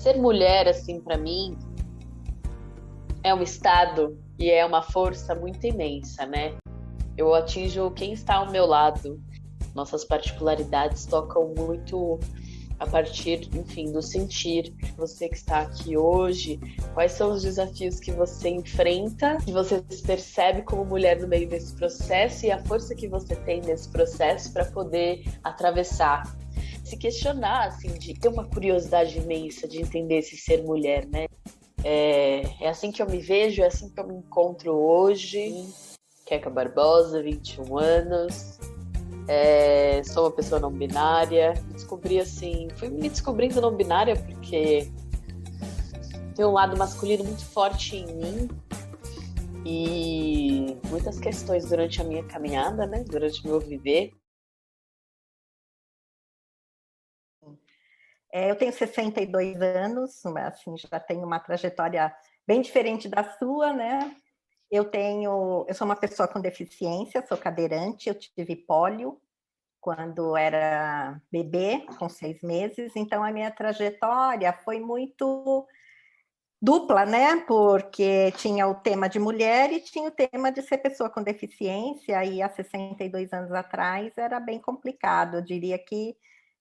Ser mulher, assim, para mim, é um estado e é uma força muito imensa, né? Eu atinjo quem está ao meu lado. Nossas particularidades tocam muito a partir, enfim, do sentir. Você que está aqui hoje, quais são os desafios que você enfrenta, que você se percebe como mulher no meio desse processo e a força que você tem nesse processo para poder atravessar. Se questionar, assim, de ter uma curiosidade imensa de entender esse ser mulher, né? É assim que eu me vejo, é assim que eu me encontro hoje. Queca Barbosa, 21 anos. Sou uma pessoa não binária. Descobri assim, fui me descobrindo não binária porque tem um lado masculino muito forte em mim e muitas questões durante a minha caminhada, né? Durante o meu viver. Eu tenho 62 anos, assim, já tenho uma trajetória bem diferente da sua, né? Eu sou uma pessoa com deficiência, sou cadeirante, eu tive pólio quando era bebê, com 6 meses, então a minha trajetória foi muito dupla, né? Porque tinha o tema de mulher e tinha o tema de ser pessoa com deficiência, e há 62 anos atrás era bem complicado, eu diria que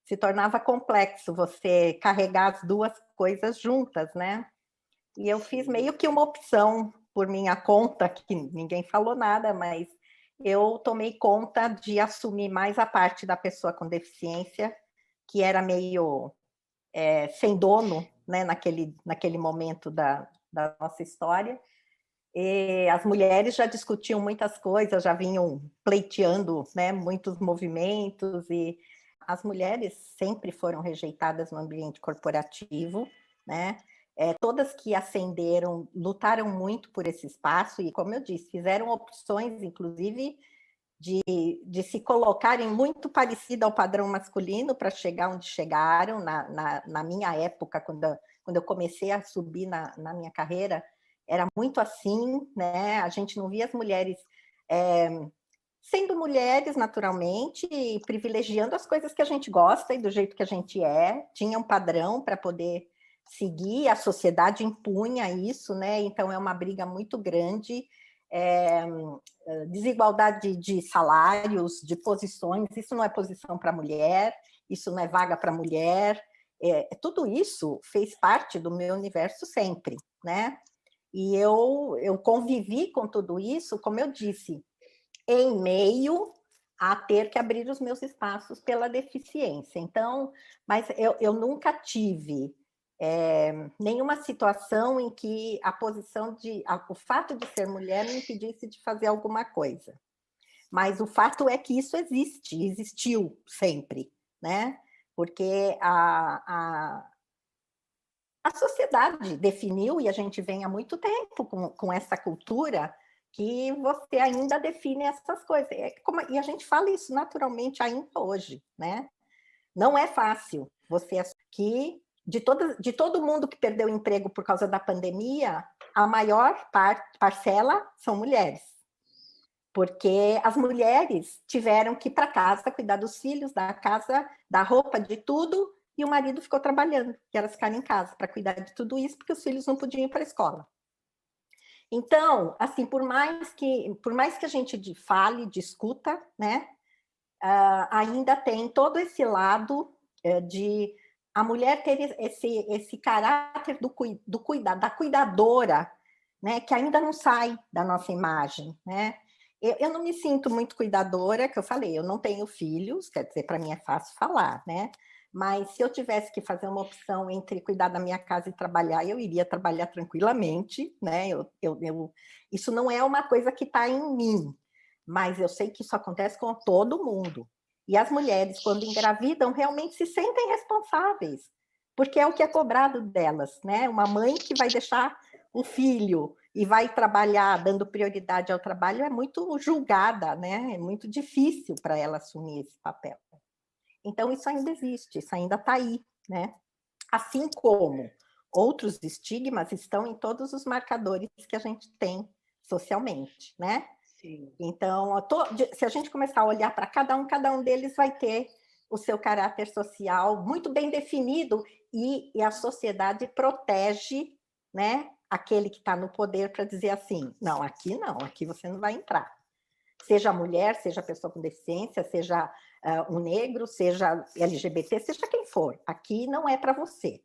se tornava complexo você carregar as duas coisas juntas, né? E eu fiz meio que uma opção por minha conta, que ninguém falou nada, mas eu tomei conta de assumir mais a parte da pessoa com deficiência, que era meio sem dono, né, naquele momento da nossa história. E as mulheres já discutiam muitas coisas, já vinham pleiteando, né, muitos movimentos, e as mulheres sempre foram rejeitadas no ambiente corporativo, né? Todas que ascenderam lutaram muito por esse espaço e, como eu disse, fizeram opções, inclusive, de se colocarem muito parecida ao padrão masculino para chegar onde chegaram. Na minha época, quando eu comecei a subir na minha carreira, era muito assim, né? A gente não via as mulheres sendo mulheres naturalmente e privilegiando as coisas que a gente gosta e do jeito que a gente é. Tinha um padrão para poder seguir, a sociedade impunha isso, né? Então é uma briga muito grande. É, desigualdade de salários, de posições, isso não é posição para mulher, isso não é vaga para mulher, tudo isso fez parte do meu universo sempre, né? E eu convivi com tudo isso, como eu disse, em meio a ter que abrir os meus espaços pela deficiência. Então, mas eu nunca tive nenhuma situação em que o fato de ser mulher me impedisse de fazer alguma coisa. Mas o fato é que isso existiu sempre, né? Porque a sociedade definiu, e a gente vem há muito tempo com essa cultura, que você ainda define essas coisas. E a gente fala isso naturalmente ainda hoje, né? Não é fácil você que de todo mundo que perdeu o emprego por causa da pandemia, a maior parcela são mulheres. Porque as mulheres tiveram que ir para casa cuidar dos filhos, da casa, da roupa, de tudo, e o marido ficou trabalhando, e elas ficaram em casa para cuidar de tudo isso, porque os filhos não podiam ir para a escola. Então, assim, por mais que a gente fale, discuta, né, ainda tem todo esse lado de a mulher ter esse caráter da cuidadora, né, que ainda não sai da nossa imagem, né? Eu não me sinto muito cuidadora, que eu falei, eu não tenho filhos, quer dizer, para mim é fácil falar, né? Mas se eu tivesse que fazer uma opção entre cuidar da minha casa e trabalhar, eu iria trabalhar tranquilamente, né? Isso não é uma coisa que está em mim, mas eu sei que isso acontece com todo mundo. E as mulheres, quando engravidam, realmente se sentem responsáveis, porque é o que é cobrado delas, né? Uma mãe que vai deixar o filho e vai trabalhar dando prioridade ao trabalho é muito julgada, né? É muito difícil para ela assumir esse papel. Então, isso ainda existe, isso ainda está aí, né? Assim como outros estigmas estão em todos os marcadores que a gente tem socialmente, né? Sim. Então, se a gente começar a olhar para cada um deles vai ter o seu caráter social muito bem definido e a sociedade protege, né, aquele que está no poder para dizer assim, não, aqui você não vai entrar. Seja mulher, seja pessoa com deficiência, seja um negro, seja LGBT, seja quem for, aqui não é para você.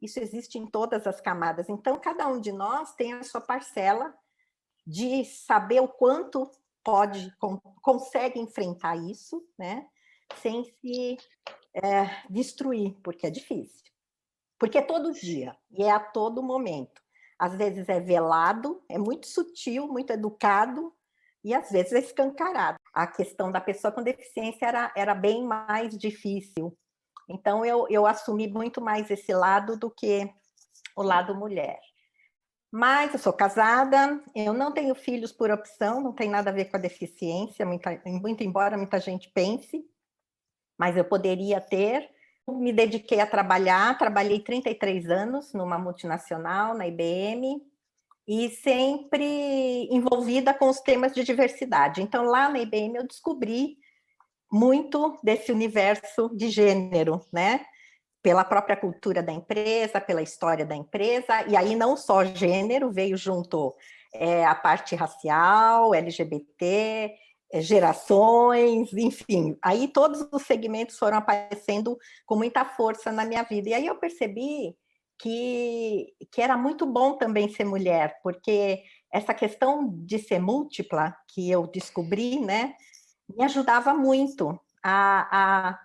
Isso existe em todas as camadas. Então, cada um de nós tem a sua parcela de saber o quanto consegue enfrentar isso, né, sem se destruir, porque é difícil. Porque é todo dia e é a todo momento. Às vezes é velado, é muito sutil, muito educado, e às vezes é escancarado. A questão da pessoa com deficiência era bem mais difícil. Então, eu assumi muito mais esse lado do que o lado mulher. Mas eu sou casada, eu não tenho filhos por opção, não tem nada a ver com a deficiência, muito embora muita gente pense, mas eu poderia ter. Me dediquei a trabalhar, trabalhei 33 anos numa multinacional, na IBM, e sempre envolvida com os temas de diversidade. Então, lá na IBM, eu descobri muito desse universo de gênero, né? Pela própria cultura da empresa, pela história da empresa, e aí não só gênero, veio junto a parte racial, LGBT, gerações, enfim, aí todos os segmentos foram aparecendo com muita força na minha vida, e aí eu percebi que era muito bom também ser mulher, porque essa questão de ser múltipla, que eu descobri, né, me ajudava muito a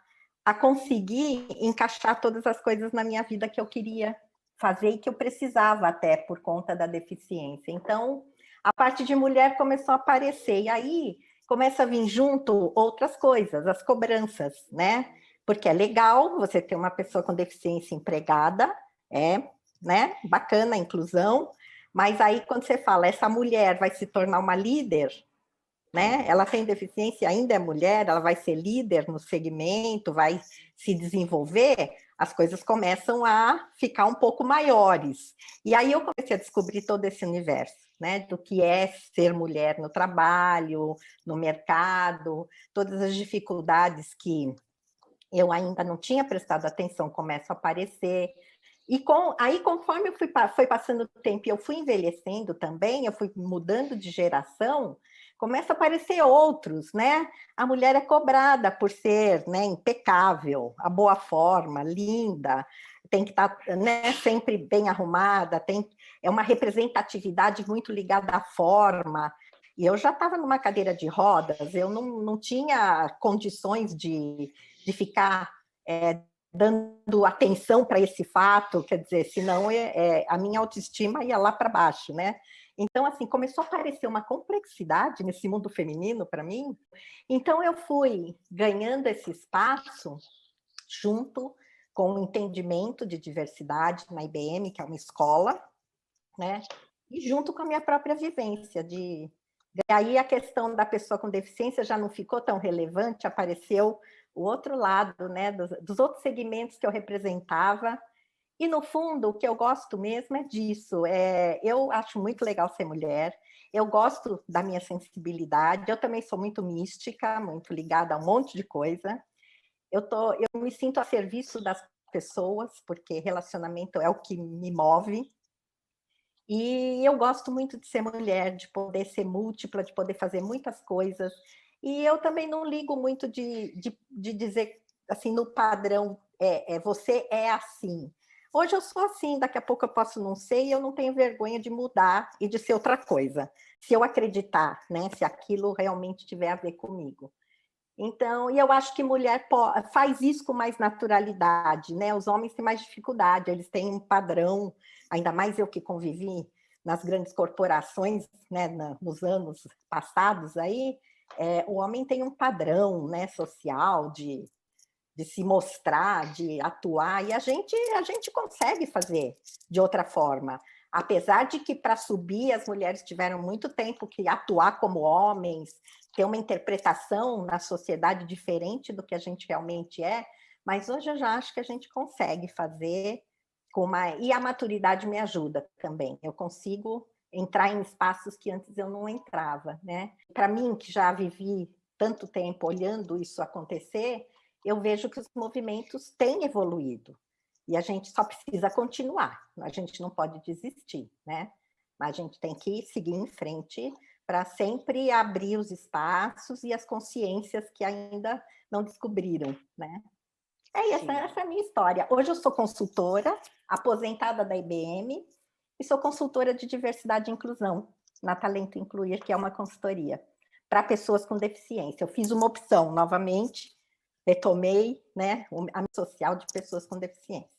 conseguir encaixar todas as coisas na minha vida que eu queria fazer e que eu precisava até por conta da deficiência. Então, a parte de mulher começou a aparecer, e aí começa a vir junto outras coisas, as cobranças, né? Porque é legal você ter uma pessoa com deficiência empregada, né? Bacana a inclusão, mas aí quando você fala, essa mulher vai se tornar uma líder, né? Ela tem deficiência, ainda é mulher, ela vai ser líder no segmento, vai se desenvolver, as coisas começam a ficar um pouco maiores. E aí eu comecei a descobrir todo esse universo, né? Do que é ser mulher no trabalho, no mercado, todas as dificuldades que eu ainda não tinha prestado atenção começam a aparecer. E aí, conforme foi passando o tempo e eu fui envelhecendo também, eu fui mudando de geração, começa a aparecer outros, né? A mulher é cobrada por ser, né, impecável, a boa forma, linda, tem que estar, né, sempre bem arrumada, é uma representatividade muito ligada à forma. E eu já estava numa cadeira de rodas, eu não tinha condições de ficar dando atenção para esse fato, quer dizer, senão a minha autoestima ia lá para baixo, né? Então, assim, começou a aparecer uma complexidade nesse mundo feminino para mim. Então, eu fui ganhando esse espaço junto com o entendimento de diversidade na IBM, que é uma escola, né? E junto com a minha própria vivência aí a questão da pessoa com deficiência já não ficou tão relevante, apareceu o outro lado, né, dos outros segmentos que eu representava. E, no fundo, o que eu gosto mesmo é disso. Eu acho muito legal ser mulher, eu gosto da minha sensibilidade, eu também sou muito mística, muito ligada a um monte de coisa. Eu me sinto a serviço das pessoas, porque relacionamento é o que me move. E eu gosto muito de ser mulher, de poder ser múltipla, de poder fazer muitas coisas. E eu também não ligo muito de dizer, assim, no padrão, você é assim. Hoje eu sou assim, daqui a pouco eu posso não ser, e eu não tenho vergonha de mudar e de ser outra coisa. Se eu acreditar, né? Se aquilo realmente tiver a ver comigo. Então, e eu acho que mulher faz isso com mais naturalidade, né? Os homens têm mais dificuldade, eles têm um padrão, ainda mais eu que convivi nas grandes corporações, né, nos anos passados aí, o homem tem um padrão, né, social de se mostrar, de atuar, e a gente consegue fazer de outra forma. Apesar de que, para subir, as mulheres tiveram muito tempo que atuar como homens, ter uma interpretação na sociedade diferente do que a gente realmente é, mas hoje eu já acho que a gente consegue fazer e a maturidade me ajuda também. Eu consigo entrar em espaços que antes eu não entrava, né? Para mim, que já vivi tanto tempo olhando isso acontecer, eu vejo que os movimentos têm evoluído. E a gente só precisa continuar, a gente não pode desistir, né? Mas a gente tem que seguir em frente para sempre abrir os espaços e as consciências que ainda não descobriram, né? Essa é a minha história. Hoje eu sou consultora, aposentada da IBM, e sou consultora de diversidade e inclusão na Talento Incluir, que é uma consultoria para pessoas com deficiência. Eu fiz uma opção, novamente, retomei, né, a social de pessoas com deficiência.